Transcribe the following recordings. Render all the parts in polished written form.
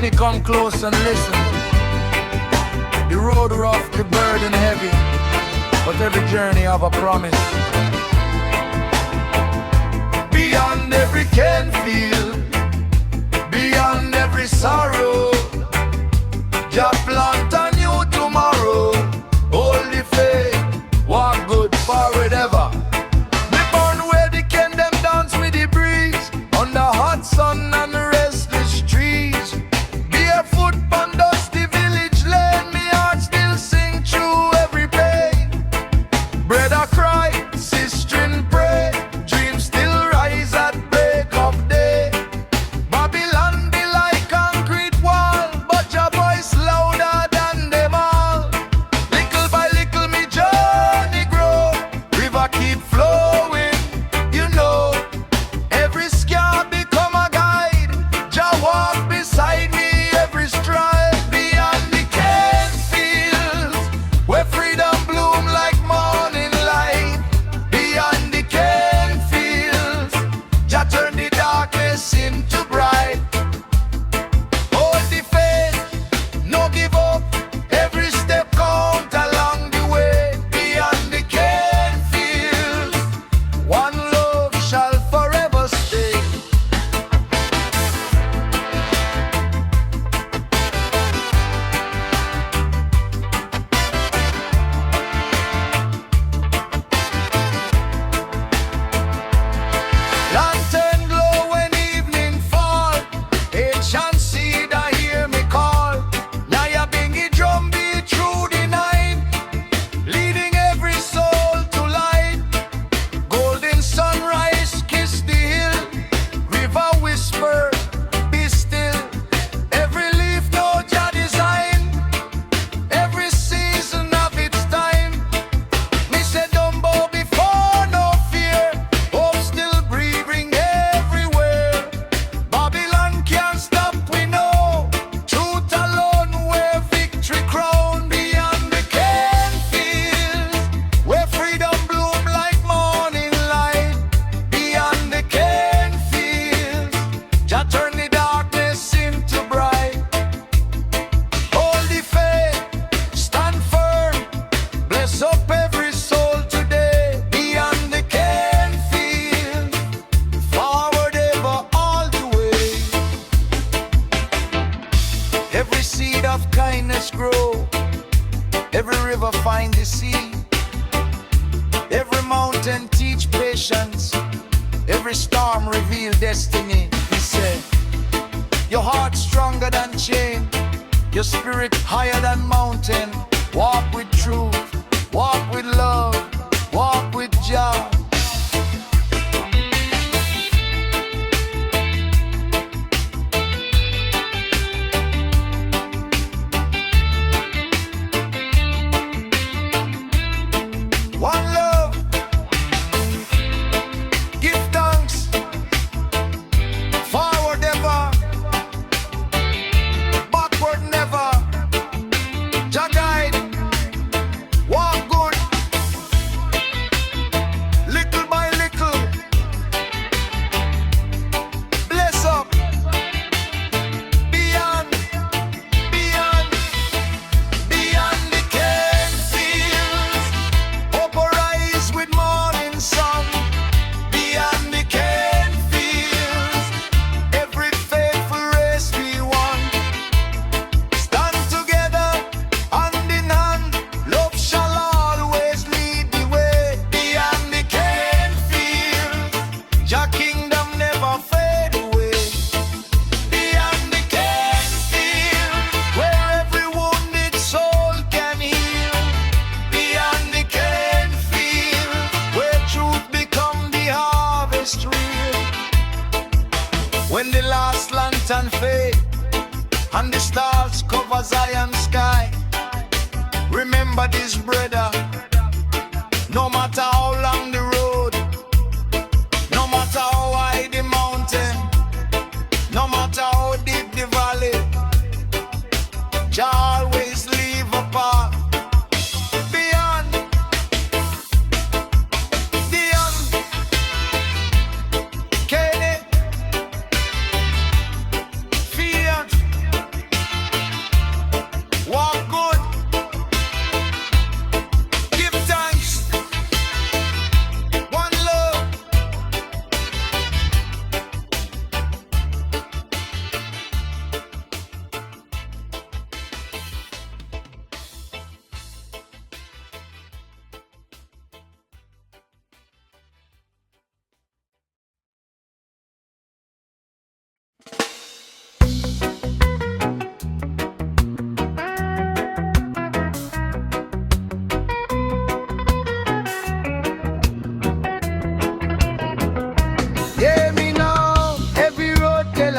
me come close and listen. The road rough, the burden heavy, but every journey have a promise. Beyond every can feel, beyond every sorrow, Jah plant a new tomorrow. Hold the faith, walk good forward ever. Me born where the can them dance with the breeze, under hot sun and restless trees. Barefoot on dusty village lane, me heart still sing through every pain. Brother cry, sister pray, dreams still rise at break of day. Babylon be like concrete wall, but your voice louder than them all. Little by little me journey grow, river keep flowing, you know. Every scar become a guide, Jah walk beside me every stride. Beyond the cane fields, where freedom bloom like morning light. Beyond the cane fields, Jah turn the darkness into bright. Hold the faith, no give up, every step count along the way. Beyond the cane fields, one love shall forever stay. Lantern glow when evening fall, ancient cedar hear me call. Now ya bingy drum beat through the night, leading every soul to light. Golden sunrise kiss the hill, river whisper, be still. Every leaf know Jah design, every season of its time. Me say don't bow before no fear, hope still breathing everywhere. Babylon can't stop, we know, truth alone where victory crown. Beyond the cane fields, where freedom bloom like morning light. Beyond the cane fields, Jah turn the darkness into bright. Hold the faith, stand firm, bless up every soul today. Beyond the cane fields, forward ever all the way. Every seed of kindness grow, every river find the sea. Every mountain teach patience, every storm reveal destiny. He said, your heart stronger than chain, your spirit higher than mountain. Walk with truth, walk with love, walk with Jah. One love, give thanks, forward ever, backward never. Jah guide, walk good, little by little, bless up. Beyond, beyond, beyond the cane fields, hope arise with morning sun. Beyond the cane fields, every faithful race be one. Stand together, hand in hand, love shall always lead the way. Beyond the cane fields, Jah kingdom never fade away. Beyond the cane fields, where every wounded soul can heal. Beyond the cane fields, where truth become the harvest real. When the last lantern fade and the stars cover Zion sky, remember this, brother, no matter how long the road, no matter how high the mountain, no matter how deep the valley, Jah always leave a path. Beyond, beyond, Kenny, fear,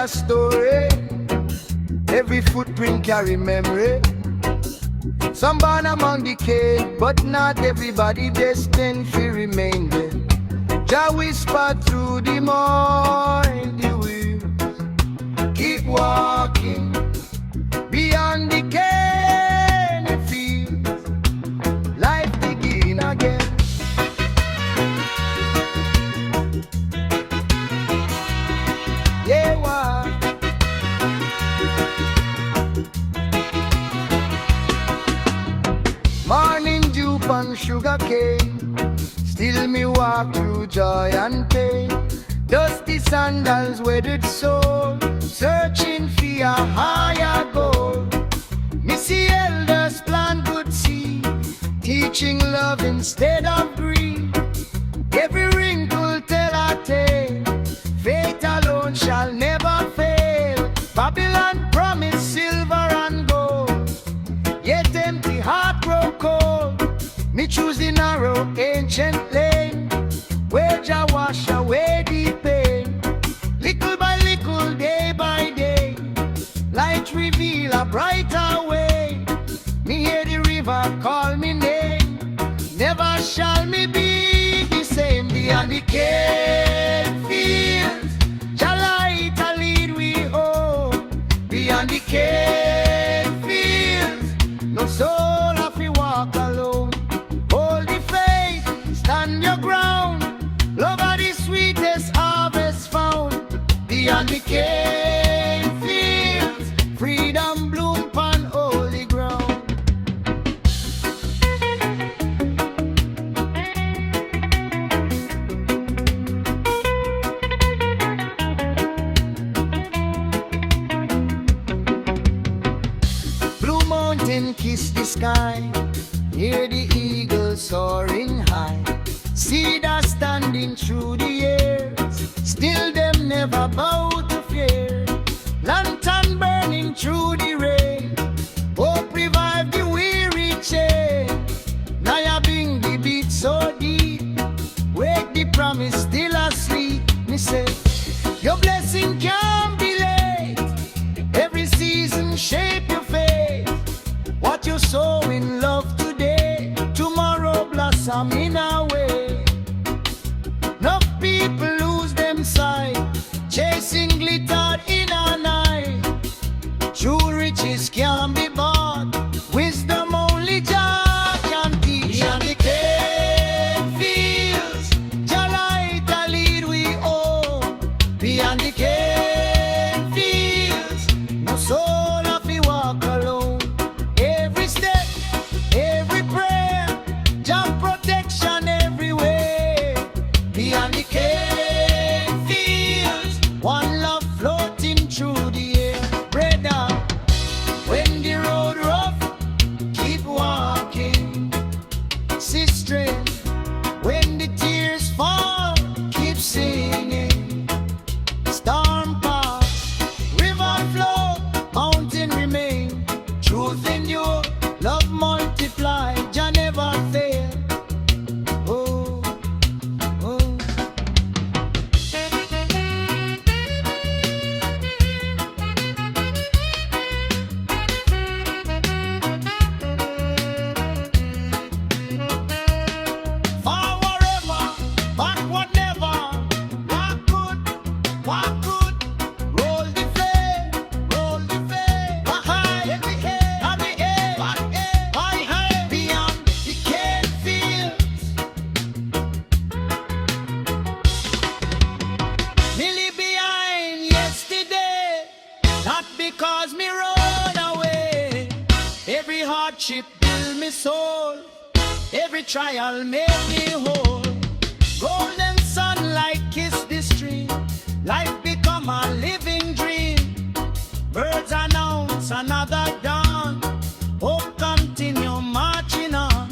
a story. Every footprint carry memory. Some born among the cave, but not everybody destined to remain there. Jah whisper through the morning wheels. Keep walking beyond the cane fields. Life begin again. Yeah, what? Morning dew on sugarcane. Still me walk through joy and pain. Dusty sandals, weathered soul, searching for a higher goal. Me see elders plant good seed, teaching love instead of greed. Every wrinkle tell a tale, faith alone shall never fail. Babylon promise silver and gold, yet empty heart grow cold. Me choose the narrow ancient lane, where Jah wash away the pain. Little by little, day by day, light reveal a brighter way. Me hear the river call me name, never shall me be the same. Beyond the cane fields, Jah light a lead we home. Beyond the cane fields, no soul have to walk alone. Hold the faith, stand your ground. Love are the sweetest harvest found. Beyond the cane fields, freedom bloom upon holy ground. Blue mountain kiss the sky, hear the eagles soaring high. Cedar standing through the years, still them never bow to fear. Lantern burning through the rain, hope revive the weary chain. Now bring the beat so deep, wake the promise still asleep. Me say, your blessing can't be late. Every season shape your fate. What you sow in love today, tomorrow blossom in a way. Enough people lose them sight, chasing glitter in a night. True riches can't be bought, wisdom only Jah can teach. Beyond the cane fields, Jah light a lead we own. Beyond the cane fields, no soul have to walk alone. Every step, every prayer, Jah protection everywhere. Beyond the cane fields, one love floating through the air. Brother, when the road rough, keep walking. Sister, when the tears fall, keep singing. Storm pass, river flow, mountain remain. Truth in you, love multiply, Jah never fail. Oh, oh. Forward ever, backward never. Walk good, walk good. Roll the flame, roll the flame. High, every head, on the air, high, high. Beyond the cane fields, nearly behind yesterday. Not because me run away. Every hardship build me soul, every trial made me whole. Golden sunlight kiss the stream, life become a living dream. Birds announce another dawn, hope continue marching on.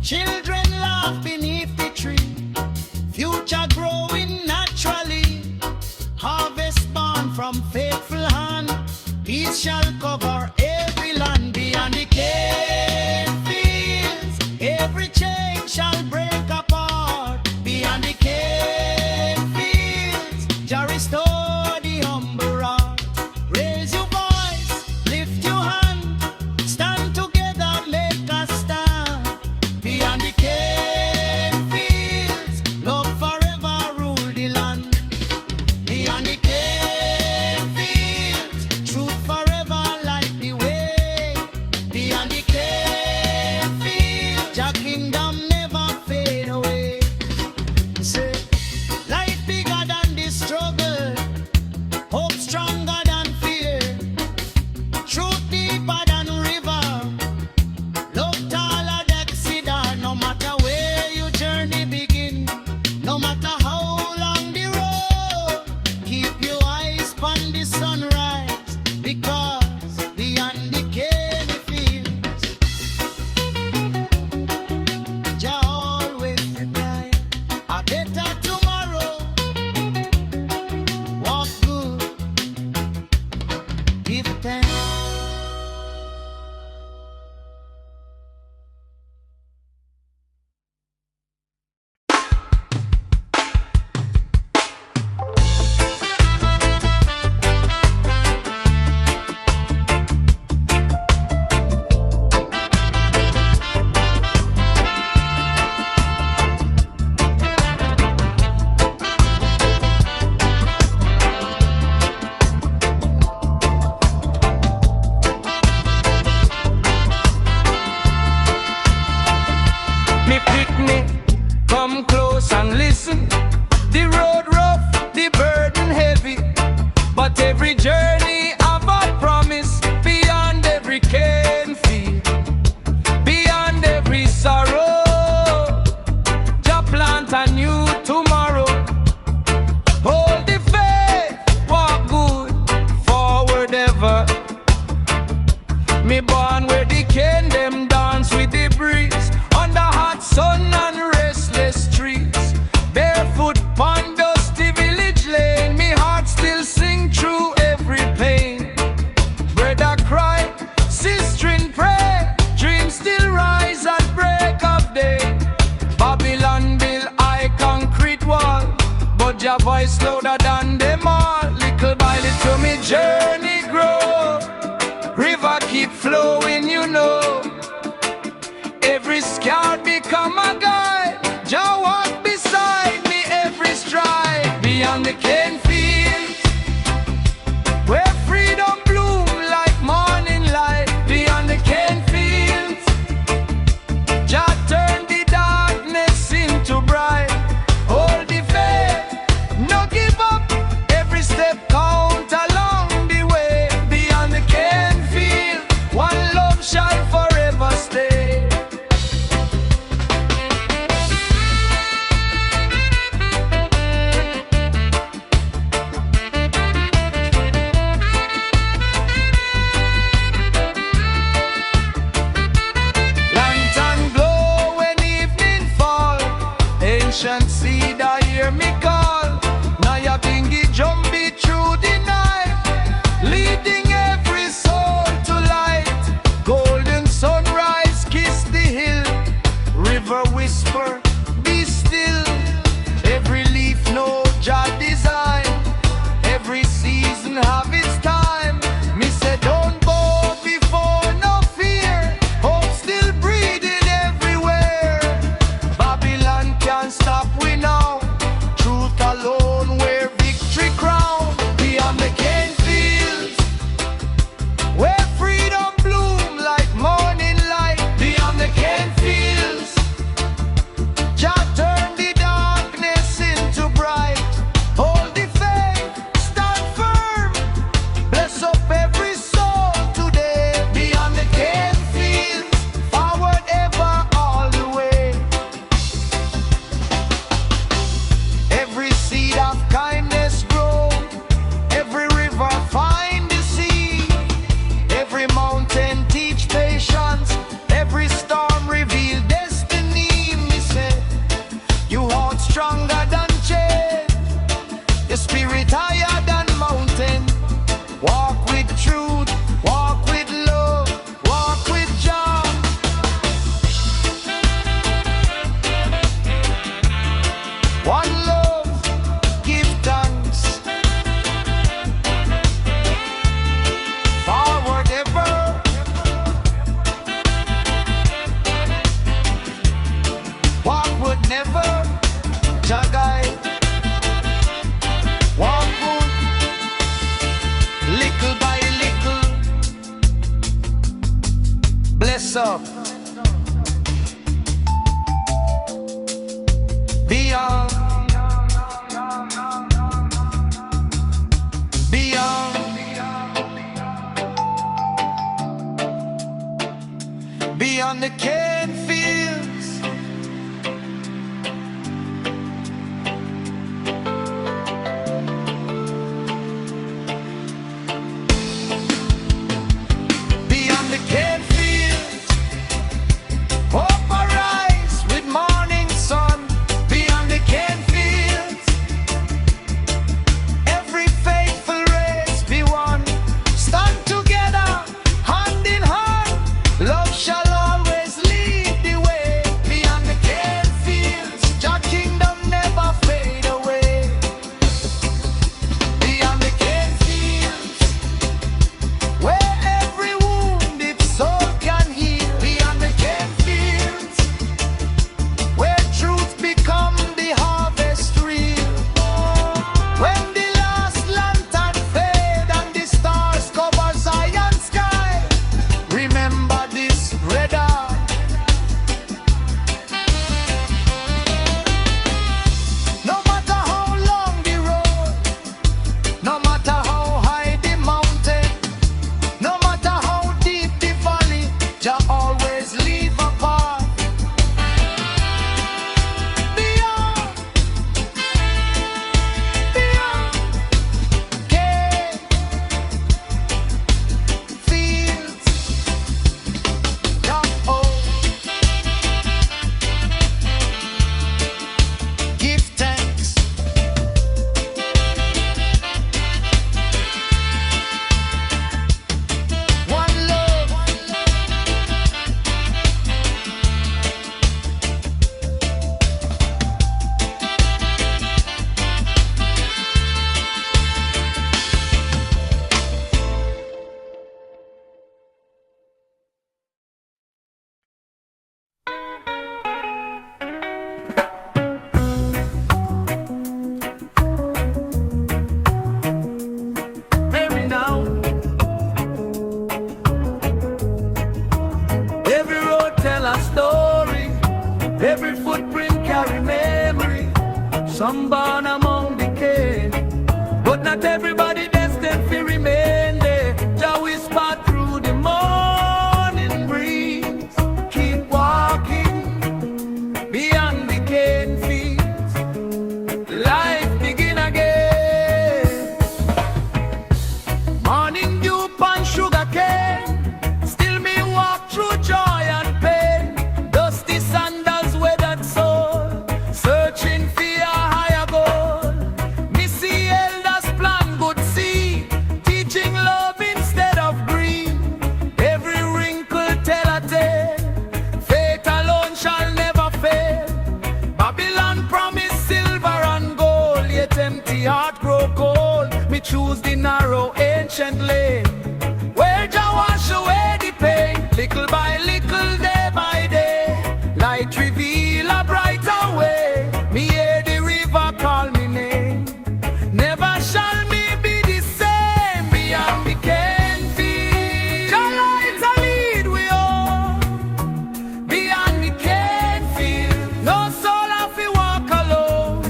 Children laugh beneath the tree, future growing naturally. Harvest born from faithful hand, peace shall cover every land. Beyond the cane fields, every chain shall break apart. Beyond the cane fields, Jah restore the humble heart. give thanks. Cedar, hear me call. Now your bingy jumpy through the night, leading every soul to light. Golden sunrise, kiss the hill. River whisper, be still. Every leaf know Jah design. Every season have its time. Me say don't bow before no fear. Hope still breathing everywhere. Babylon can't stop we now. Truth alone where victory crown. Beyond the cane fields, where freedom bloom like morning light. Beyond the cane fields, Jah turn the darkness into bright. Hold the faith, stand firm. Bless up every soul today. Beyond the cane fields, forward ever all the way. Every seed of kindness grow. Every river find the sea. Every mountain teach patience. Every storm reveal destiny. Me say, you heart stronger than chain. Your spirit higher than mountain. Walk with truth, walk with love, walk with joy. One love, give thanks. Forward ever. Walk would never. Jah guide. Walk would. Little by little. Bless up. Beyond. Beyond. Beyond the cane fields. Beyond the cane fields, hope arise with morning sun. Beyond the cane fields, every faithful race be one. Stand Every footprint carry memory. Some born among the cane, but not everybody destined to remain there. Jah whisper through the morning breeze. Keep walking beyond the cane fields. Life begin again. Morning dew on sugarcane. Still me walk through joy and pain. Dusty sandals, weathered soul, searching for a higher goal. Me see elders plant good seed, teaching love instead of greed. Every wrinkle tell a tale. Faith alone shall never fail. Babylon promise silver and gold, yet empty heart grow cold. Me choose the narrow ancient lane, where Jah wash away the pain. Little by little, day by day, light reveal a brighter way. Me hear the river call me name. Never shall me be the same beyond the cane field. Jah light a lead we all beyond the cane field. No soul have to walk alone.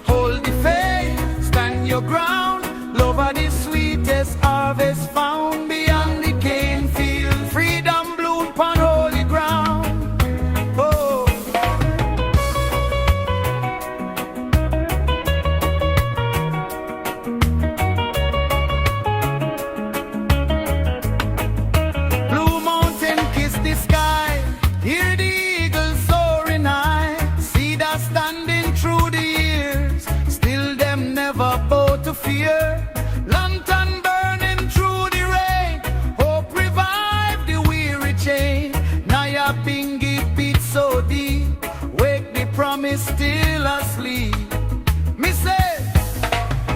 Hold the faith, stand your ground. Love are the sweetest harvest found beyond the cane field. Freedom bloom upon holy ground. Oh. Blue mountain kiss the sky, hear the eagles soaring high. Cedar standing through the years, still them never bow to fear. Lantern burning through the rain, hope revive the weary chain. Naya Bingi beat so deep, wake the promise still asleep. Me say,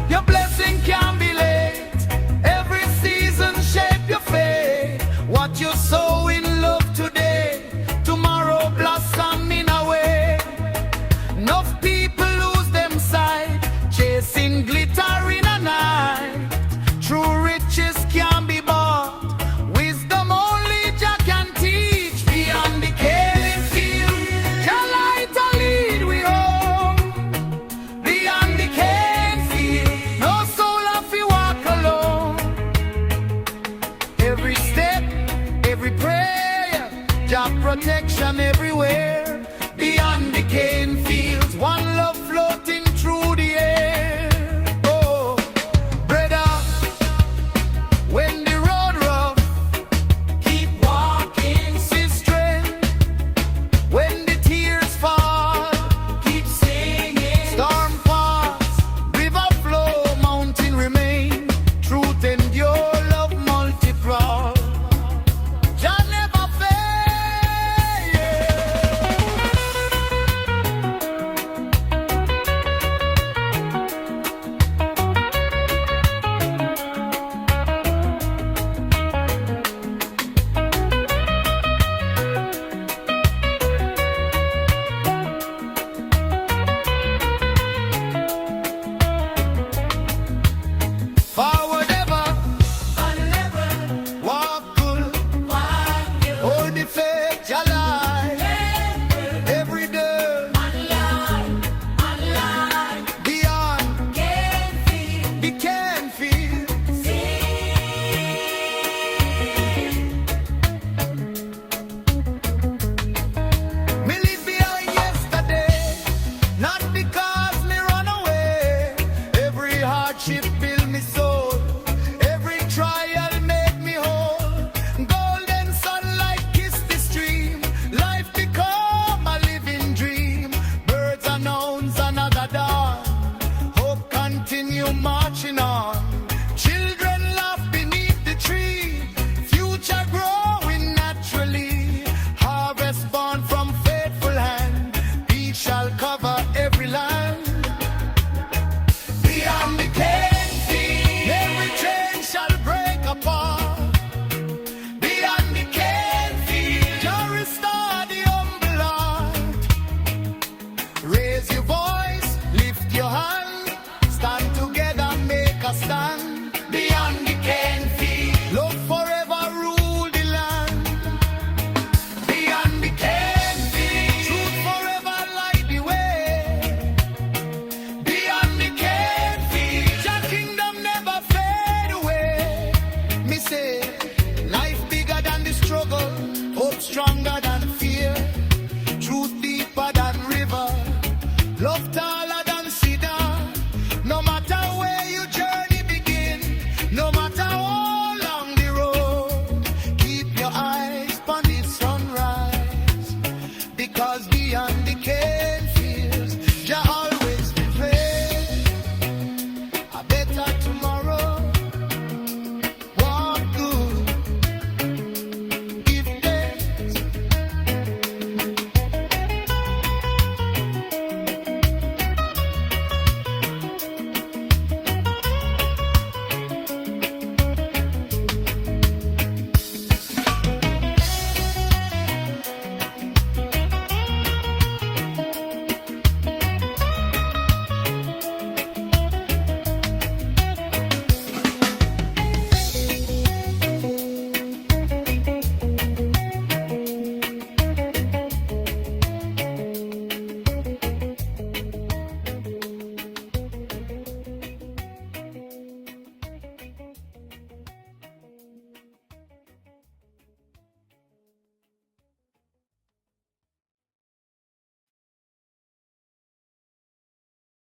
your blessing can be late. Every season shape your fate. What you sow in love today, tomorrow blossom in a way. Enough people lose them sight, chasing glitter in a night. True riches can be bought, wisdom only Jah can teach. Beyond the cane field, Jah light a lead we home. Beyond the cane field, no soul have to walk alone. Every step, every prayer, Jah protection everywhere. Beyond the cane fields, one love floating through the air. Oh, brother, when the road rough, keep walking, see strength. When the tears fall, keep singing. Storm pass, river flow, mountain remain. Truth endure, love multiply. Jah never fail. Forward ever, walk good, hold the faith, Jah light. Every day, beyond the cane field. Me leave behind yesterday, not because me run away. Every hardship build me soul, every trial make me whole. Golden sunlight kiss the stream, life become a living dream. Birds announce another dawn, hope continue marching on.